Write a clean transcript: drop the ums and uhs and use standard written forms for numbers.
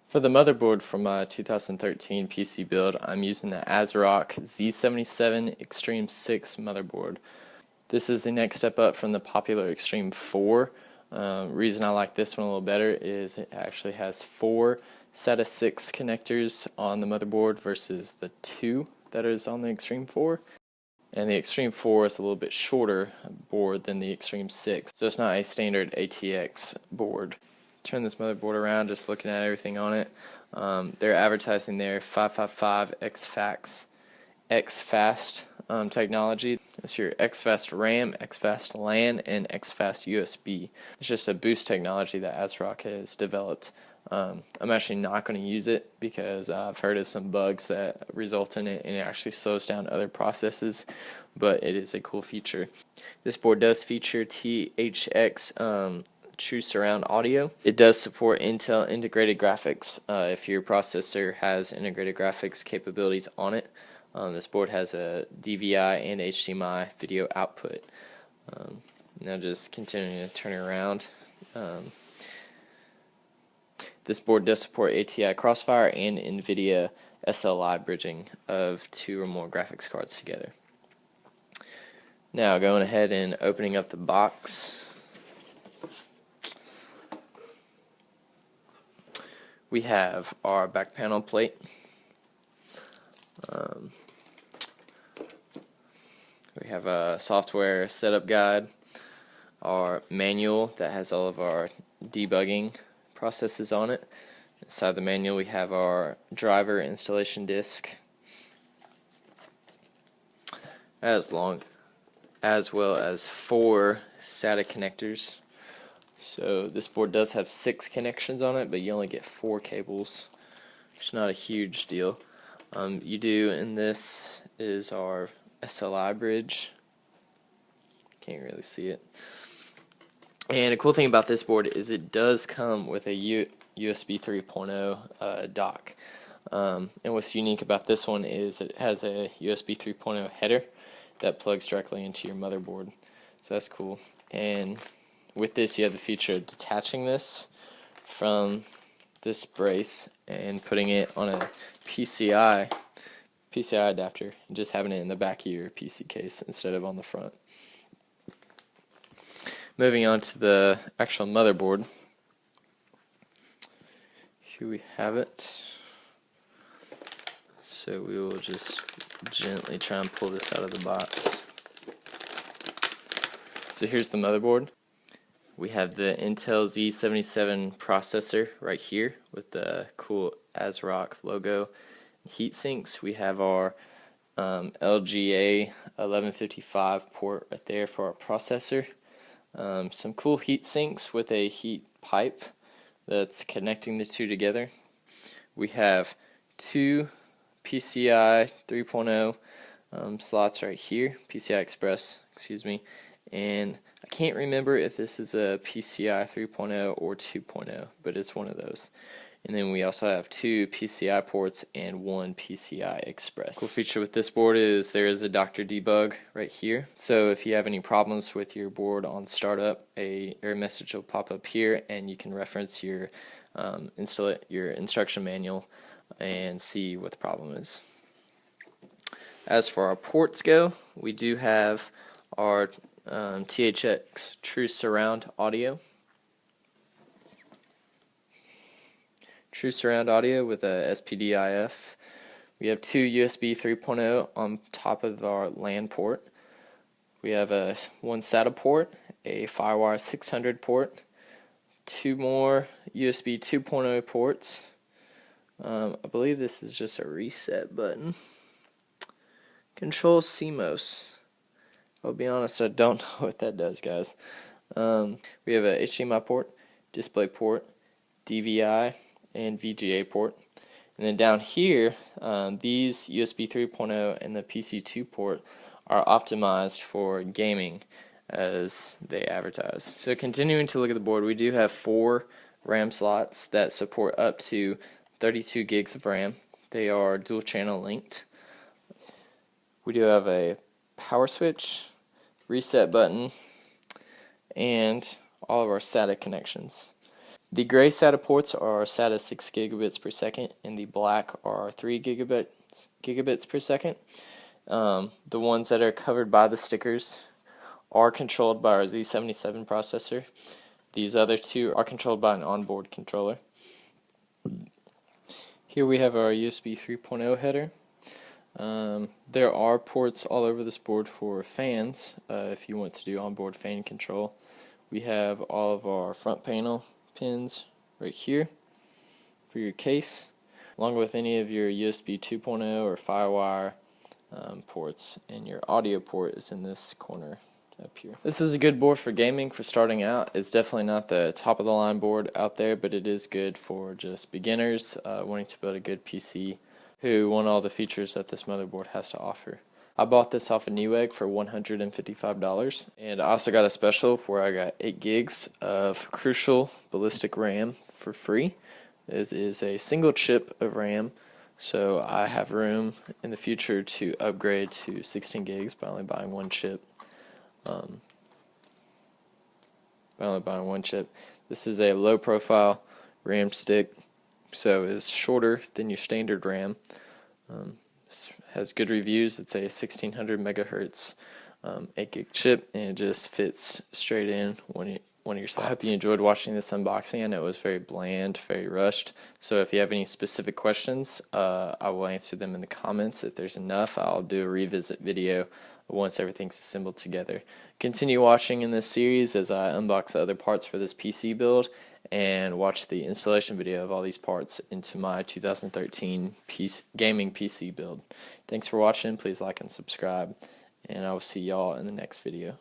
For the motherboard from my 2013 PC build, I'm using the ASRock Z77 Extreme 6 motherboard. This is the next step up from the popular Extreme 4. Reason I like this one a little better is it actually has 4 SATA 6 connectors on the motherboard versus the 2 that is on the Extreme 4. And the Extreme 4 is a little bit shorter board than the Extreme 6, so it's not a standard ATX board. Turn this motherboard around, just looking at everything on it. They're advertising their 555 XFast technology. It's your XFast RAM, XFast LAN, and XFast USB. It's just a boost technology that ASRock has developed. I'm actually not going to use it because I've heard of some bugs that result in it, and it actually slows down other processes, but it is a cool feature. This board does feature THX True Surround Audio. It does support Intel integrated graphics if your processor has integrated graphics capabilities on it. This board has a DVI and HDMI video output. Now just continuing to turn it around. This board does support ATI Crossfire and NVIDIA SLI bridging of 2 or more graphics cards together. Now going ahead and opening up the box. We have our back panel plate. We have a software setup guide, our manual that has all of our debugging processes on it. Inside the manual we have our driver installation disk, as well as 4 SATA connectors. So this board does have 6 connections on it, but you only get 4 cables, which is not a huge deal. You do in this is our SLI bridge. Can't really see it. And a cool thing about this board is it does come with a USB 3.0 dock. And what's unique about this one is it has a USB 3.0 header that plugs directly into your motherboard. So that's cool. And with this, you have the feature of detaching this from this brace and putting it on a PCI adapter and just having it in the back of your PC case instead of on the front. Moving on to the actual motherboard. Here we have it. So we will just gently try and pull this out of the box. So here's the motherboard. We have the Intel Z77 processor right here with the cool ASRock logo. Heat sinks. We have our LGA 1155 port right there for our processor. Some cool heat sinks with a heat pipe that's connecting the two together. We have 2 PCI 3.0 slots right here, PCI Express, excuse me, and I can't remember if this is a PCI 3.0 or 2.0, but it's one of those. And then we also have 2 PCI ports and 1 PCI Express. Cool feature with this board is there is a Dr. Debug right here. So if you have any problems with your board on startup, a error message will pop up here, and you can reference your instruction manual and see what the problem is. As for our ports go, we do have our THX True Surround Audio. True Surround Audio with a SPDIF. We have 2 USB 3.0 on top of our LAN port. We have one SATA port, a Firewire 600 port, 2 more USB 2.0 ports. I believe this is just a reset button. Control CMOS. I'll be honest, I don't know what that does, guys. We have a HDMI port, display port, DVI, and VGA port. And then down here, these USB 3.0 and the PC2 port are optimized for gaming as they advertise. So continuing to look at the board, we do have 4 RAM slots that support up to 32 gigs of RAM. They are dual channel linked. We do have a power switch, reset button, and all of our SATA connections. The gray SATA ports are SATA 6 gigabits per second, and the black are 3 gigabits per second. The ones that are covered by the stickers are controlled by our Z77 processor. These other two are controlled by an onboard controller. Here we have our USB 3.0 header. There are ports all over this board for fans if you want to do onboard fan control. We have all of our front panel pins right here for your case, along with any of your USB 2.0 or FireWire ports, and your audio port is in this corner up here. This is a good board for gaming for starting out. It's definitely not the top of the line board out there, but it is good for just beginners wanting to build a good PC who want all the features that this motherboard has to offer. I bought this off of Newegg for $155, and I also got a special where I got 8 gigs of Crucial Ballistic RAM for free. This is a single chip of RAM, so I have room in the future to upgrade to 16 gigs by only buying one chip. This is a low profile RAM stick, so it's shorter than your standard RAM. This has good reviews. It's a 1600 megahertz 8 gig chip, and it just fits straight in one of your slots. I hope you enjoyed watching this unboxing. I know it was very bland, very rushed, so if you have any specific questions, I will answer them in the comments. If there's enough, I'll do a revisit video once everything's assembled together. Continue watching in this series as I unbox the other parts for this PC build, and watch the installation video of all these parts into my 2013 gaming PC build. Thanks for watching. Please like and subscribe, and I will see y'all in the next video.